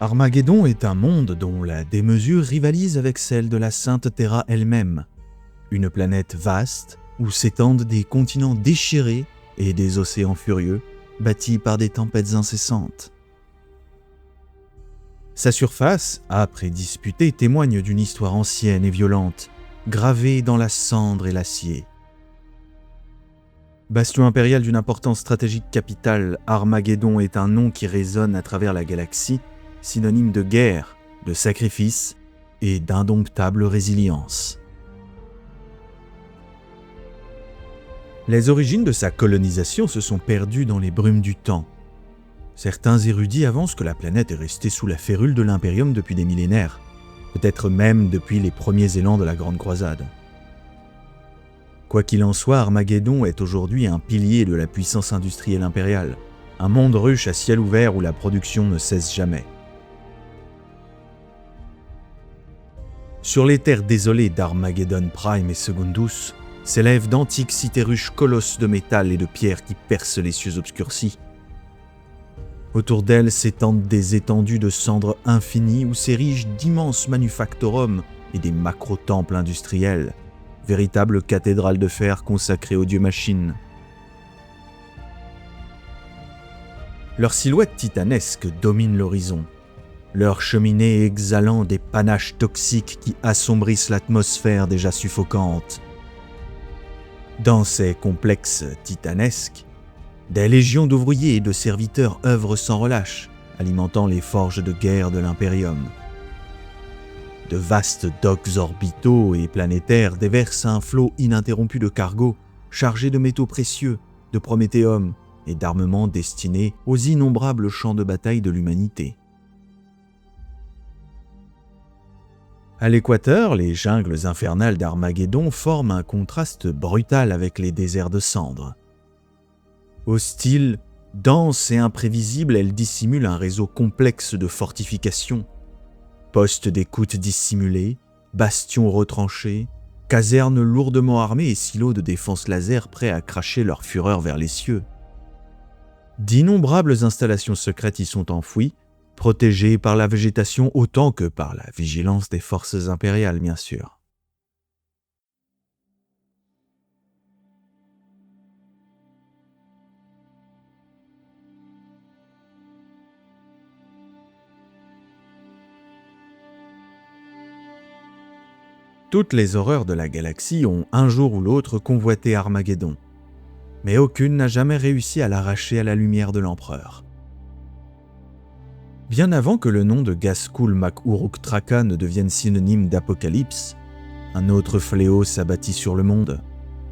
Armageddon est un monde dont la démesure rivalise avec celle de la Sainte Terra elle-même. Une planète vaste où s'étendent des continents déchirés et des océans furieux, bâtis par des tempêtes incessantes. Sa surface, âpre et disputée, témoigne d'une histoire ancienne et violente, gravée dans la cendre et l'acier. Bastion impérial d'une importance stratégique capitale, Armageddon est un nom qui résonne à travers la galaxie, synonyme de guerre, de sacrifice et d'indomptable résilience. Les origines de sa colonisation se sont perdues dans les brumes du temps. Certains érudits avancent que la planète est restée sous la férule de l'Imperium depuis des millénaires, peut-être même depuis les premiers élans de la Grande Croisade. Quoi qu'il en soit, Armageddon est aujourd'hui un pilier de la puissance industrielle impériale, un monde ruche à ciel ouvert où la production ne cesse jamais. Sur les terres désolées d'Armageddon Prime et Secundus, s'élèvent d'antiques cités-ruches colosses de métal et de pierre qui percent les cieux obscurcis. Autour d'elles s'étendent des étendues de cendres infinies où s'érigent d'immenses manufactorums et des macro-temples industriels, véritables cathédrales de fer consacrées aux dieux machines. Leur silhouette titanesque domine l'horizon, leurs cheminées exhalant des panaches toxiques qui assombrissent l'atmosphère déjà suffocante. Dans ces complexes titanesques, des légions d'ouvriers et de serviteurs œuvrent sans relâche, alimentant les forges de guerre de l'Imperium. De vastes docks orbitaux et planétaires déversent un flot ininterrompu de cargos, chargés de métaux précieux, de prométhéum et d'armements destinés aux innombrables champs de bataille de l'humanité. À l'équateur, les jungles infernales d'Armageddon forment un contraste brutal avec les déserts de cendres. Hostile, dense et imprévisible, elle dissimule un réseau complexe de fortifications, postes d'écoute dissimulés, bastions retranchés, casernes lourdement armées et silos de défense laser prêts à cracher leur fureur vers les cieux. D'innombrables installations secrètes y sont enfouies, protégées par la végétation autant que par la vigilance des forces impériales, bien sûr. Toutes les horreurs de la galaxie ont un jour ou l'autre convoité Armageddon, mais aucune n'a jamais réussi à l'arracher à la lumière de l'Empereur. Bien avant que le nom de Ghazghkull Mac-Uruk Traka ne devienne synonyme d'apocalypse, un autre fléau s'abattit sur le monde,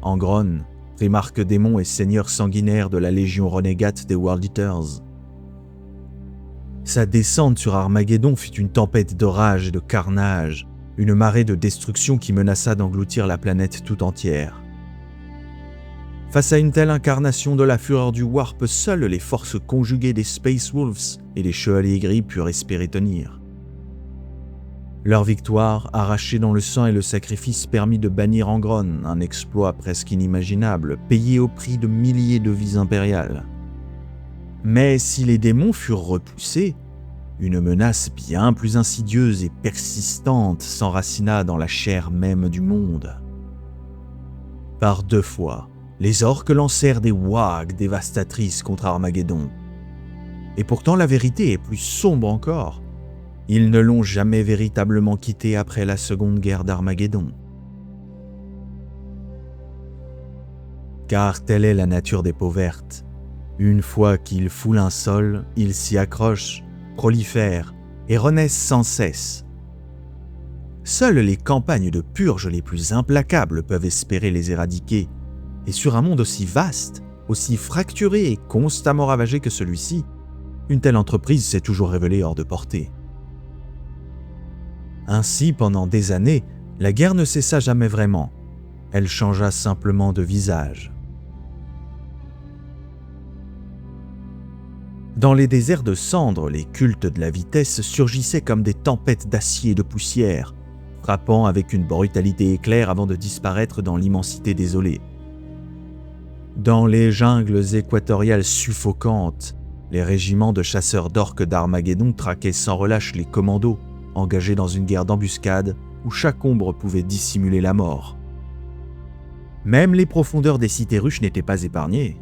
Angron, primarque démon et seigneur sanguinaire de la légion renégate des World Eaters. Sa descente sur Armageddon fut une tempête de rage et de carnage, une marée de destruction qui menaça d'engloutir la planète tout entière. Face à une telle incarnation de la fureur du Warp, seules les forces conjuguées des Space Wolves et les Chevaliers Gris purent espérer tenir. Leur victoire, arrachée dans le sang et le sacrifice, permit de bannir Angron, un exploit presque inimaginable, payé au prix de milliers de vies impériales. Mais si les démons furent repoussés, une menace bien plus insidieuse et persistante s'enracina dans la chair même du monde. Par 2 fois, les orques lancèrent des wags dévastatrices contre Armageddon. Et pourtant la vérité est plus sombre encore. Ils ne l'ont jamais véritablement quitté après la seconde guerre d'Armageddon. Car telle est la nature des peaux vertes. Une fois qu'ils foulent un sol, ils s'y accrochent, prolifèrent et renaissent sans cesse. Seules les campagnes de purge les plus implacables peuvent espérer les éradiquer, et sur un monde aussi vaste, aussi fracturé et constamment ravagé que celui-ci, une telle entreprise s'est toujours révélée hors de portée. Ainsi, pendant des années, la guerre ne cessa jamais vraiment, elle changea simplement de visage. Dans les déserts de cendres, les cultes de la vitesse surgissaient comme des tempêtes d'acier et de poussière, frappant avec une brutalité éclair avant de disparaître dans l'immensité désolée. Dans les jungles équatoriales suffocantes, Les régiments de chasseurs d'orques d'Armageddon traquaient sans relâche les commandos, engagés dans une guerre d'embuscade où chaque ombre pouvait dissimuler la mort. Même les profondeurs des cités ruches n'étaient pas épargnées.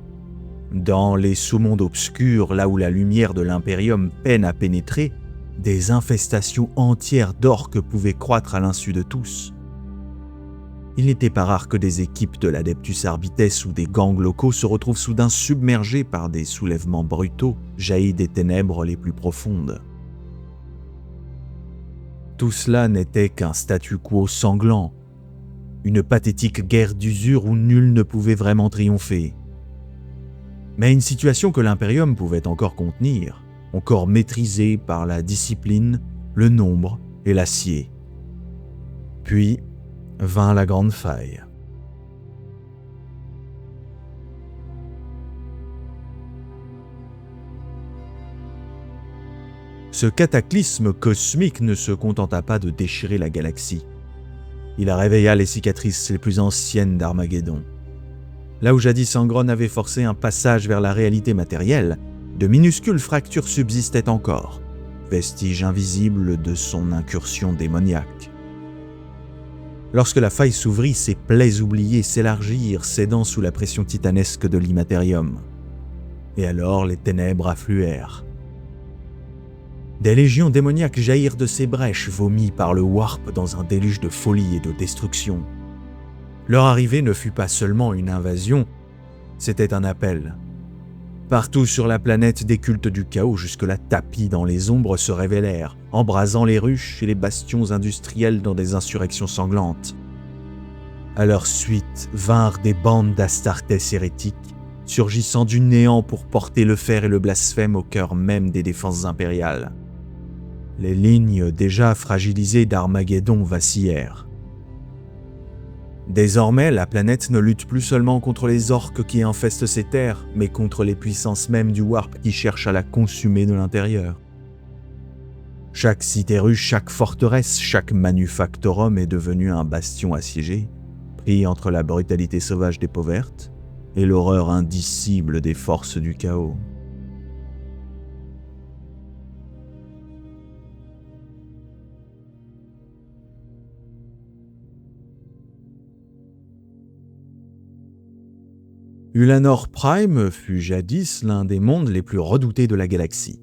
Dans les sous-mondes obscurs, là où la lumière de l'Imperium peine à pénétrer, des infestations entières d'orques pouvaient croître à l'insu de tous. Il n'était pas rare que des équipes de l'Adeptus Arbites ou des gangs locaux se retrouvent soudain submergés par des soulèvements brutaux jaillis des ténèbres les plus profondes. Tout cela n'était qu'un statu quo sanglant, une pathétique guerre d'usure où nul ne pouvait vraiment triompher. Mais une situation que l'Imperium pouvait encore contenir, encore maîtrisée par la discipline, le nombre et l'acier. Puis vint la grande faille. Ce cataclysme cosmique ne se contenta pas de déchirer la galaxie. Il réveilla les cicatrices les plus anciennes d'Armageddon. Là où jadis Angron avait forcé un passage vers la réalité matérielle, de minuscules fractures subsistaient encore, vestiges invisibles de son incursion démoniaque. Lorsque la faille s'ouvrit, ses plaies oubliées s'élargirent, cédant sous la pression titanesque de l'immatérium. Et alors les ténèbres affluèrent. Des légions démoniaques jaillirent de ces brèches, vomies par le warp dans un déluge de folie et de destruction. Leur arrivée ne fut pas seulement une invasion, c'était un appel. Partout sur la planète, des cultes du chaos jusque-là tapis dans les ombres se révélèrent, embrasant les ruches et les bastions industriels dans des insurrections sanglantes. À leur suite vinrent des bandes d'Astartes hérétiques, surgissant du néant pour porter le fer et le blasphème au cœur même des défenses impériales. Les lignes déjà fragilisées d'Armageddon vacillèrent. Désormais, la planète ne lutte plus seulement contre les orques qui infestent ses terres, mais contre les puissances mêmes du warp qui cherchent à la consumer de l'intérieur. Chaque cité ruche, chaque forteresse, chaque manufactorum est devenu un bastion assiégé, pris entre la brutalité sauvage des peaux vertes et l'horreur indicible des forces du chaos. Ulanor Prime fut jadis l'un des mondes les plus redoutés de la galaxie.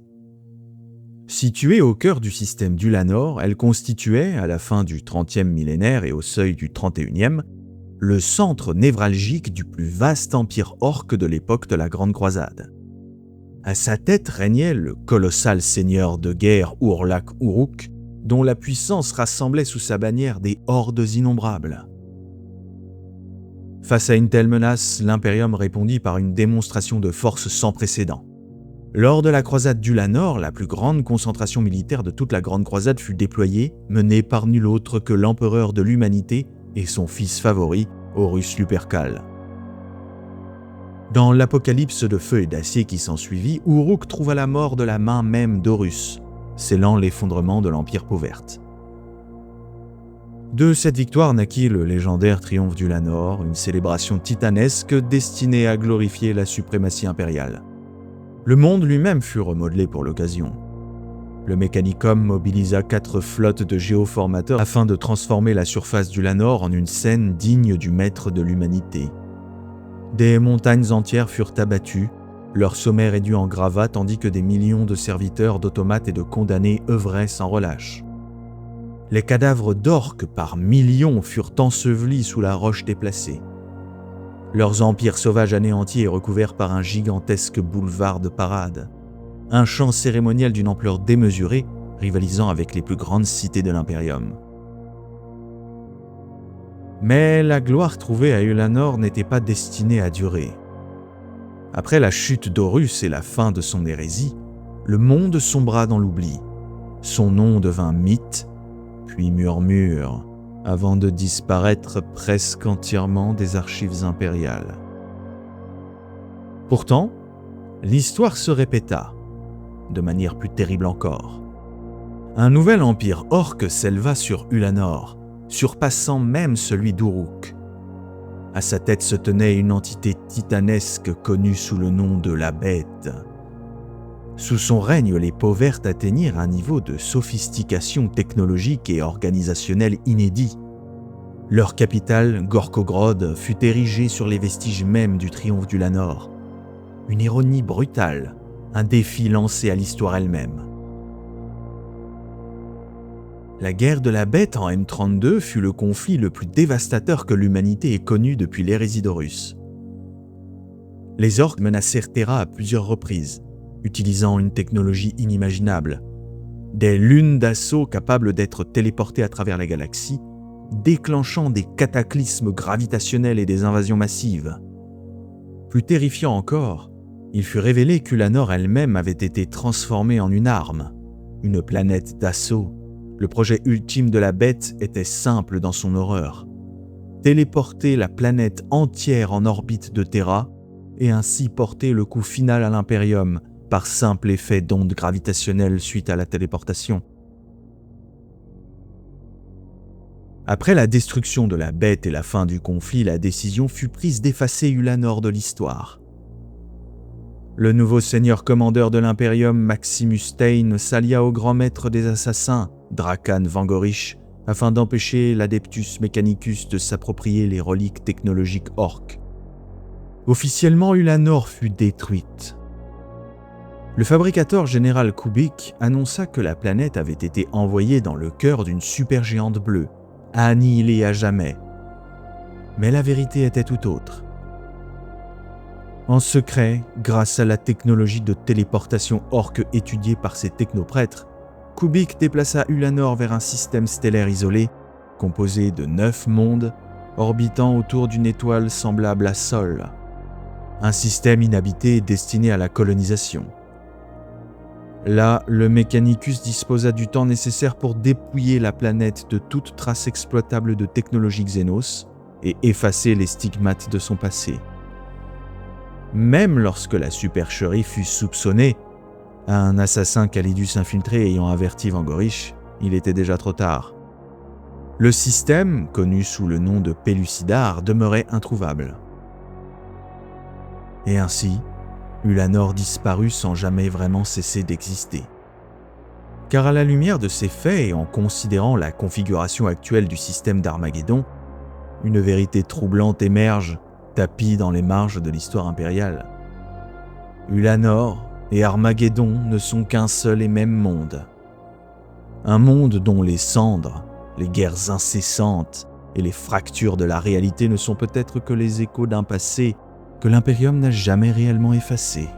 Située au cœur du système d'Ulanor, elle constituait, à la fin du 30e millénaire et au seuil du 31e, le centre névralgique du plus vaste empire orque de l'époque de la Grande Croisade. À sa tête régnait le colossal seigneur de guerre Urlak Uruk, dont la puissance rassemblait sous sa bannière des hordes innombrables. Face à une telle menace, l'Imperium répondit par une démonstration de force sans précédent. Lors de la croisade d'Ulanor, la plus grande concentration militaire de toute la Grande Croisade fut déployée, menée par nul autre que l'empereur de l'humanité et son fils favori, Horus Lupercal. Dans l'apocalypse de feu et d'acier qui s'ensuivit, Uruk trouva la mort de la main même d'Horus, scellant l'effondrement de l'Empire Peau Verte. De cette victoire naquit le légendaire triomphe d'Ulanor, une célébration titanesque destinée à glorifier la suprématie impériale. Le monde lui-même fut remodelé pour l'occasion. Le Mechanicum mobilisa 4 flottes de géoformateurs afin de transformer la surface d'Ulanor en une scène digne du maître de l'humanité. Des montagnes entières furent abattues, leur sommet réduit en gravats tandis que des millions de serviteurs, d'automates et de condamnés œuvraient sans relâche. Les cadavres d'orques par millions furent ensevelis sous la roche déplacée. Leurs empires sauvages anéantis et recouverts par un gigantesque boulevard de parade. Un champ cérémoniel d'une ampleur démesurée, rivalisant avec les plus grandes cités de l'Imperium. Mais la gloire trouvée à Ulanor n'était pas destinée à durer. Après la chute d'Horus et la fin de son hérésie, le monde sombra dans l'oubli. Son nom devint mythe, puis murmure, avant de disparaître presque entièrement des archives impériales. Pourtant, l'histoire se répéta, de manière plus terrible encore. Un nouvel empire orque s'éleva sur Ulanor, surpassant même celui d'Uruk. À sa tête se tenait une entité titanesque connue sous le nom de la Bête. Sous son règne, les peaux vertes atteignirent un niveau de sophistication technologique et organisationnelle inédit. Leur capitale, Gorkogrod, fut érigée sur les vestiges mêmes du triomphe d'Ulanor. Une ironie brutale, un défi lancé à l'histoire elle-même. La guerre de la Bête en M32 fut le conflit le plus dévastateur que l'humanité ait connu depuis l'hérésie d'Horus. Les orques menacèrent Terra à plusieurs reprises, utilisant une technologie inimaginable. Des lunes d'assaut capables d'être téléportées à travers la galaxie, déclenchant des cataclysmes gravitationnels et des invasions massives. Plus terrifiant encore, il fut révélé qu'Ulanor elle-même avait été transformée en une arme, une planète d'assaut. Le projet ultime de la Bête était simple dans son horreur. Téléporter la planète entière en orbite de Terra et ainsi porter le coup final à l'Imperium par simple effet d'onde gravitationnelle suite à la téléportation. Après la destruction de la Bête et la fin du conflit, la décision fut prise d'effacer Ulanor de l'histoire. Le nouveau seigneur commandeur de l'Imperium, Maximus Stein, s'allia au grand maître des assassins, Drakan Vangorish, afin d'empêcher l'Adeptus Mechanicus de s'approprier les reliques technologiques orques. Officiellement, Ulanor fut détruite. Le fabricateur général Kubik annonça que la planète avait été envoyée dans le cœur d'une supergéante bleue, annihilée à jamais. Mais la vérité était tout autre. En secret, grâce à la technologie de téléportation orque étudiée par ses technoprêtres, Kubik déplaça Ulanor vers un système stellaire isolé, composé de 9 mondes, orbitant autour d'une étoile semblable à Sol. Un système inhabité destiné à la colonisation. Là, le Mechanicus disposa du temps nécessaire pour dépouiller la planète de toute trace exploitable de technologie Xenos et effacer les stigmates de son passé. Même lorsque la supercherie fut soupçonnée, un assassin Calidus infiltré ayant averti Vangorish, il était déjà trop tard. Le système, connu sous le nom de Pellucidar, demeurait introuvable. Et ainsi, Ulanor disparut sans jamais vraiment cesser d'exister. Car à la lumière de ces faits et en considérant la configuration actuelle du système d'Armageddon, une vérité troublante émerge, tapie dans les marges de l'histoire impériale. Ulanor et Armageddon ne sont qu'un seul et même monde. Un monde dont les cendres, les guerres incessantes et les fractures de la réalité ne sont peut-être que les échos d'un passé que l'Imperium n'a jamais réellement effacé.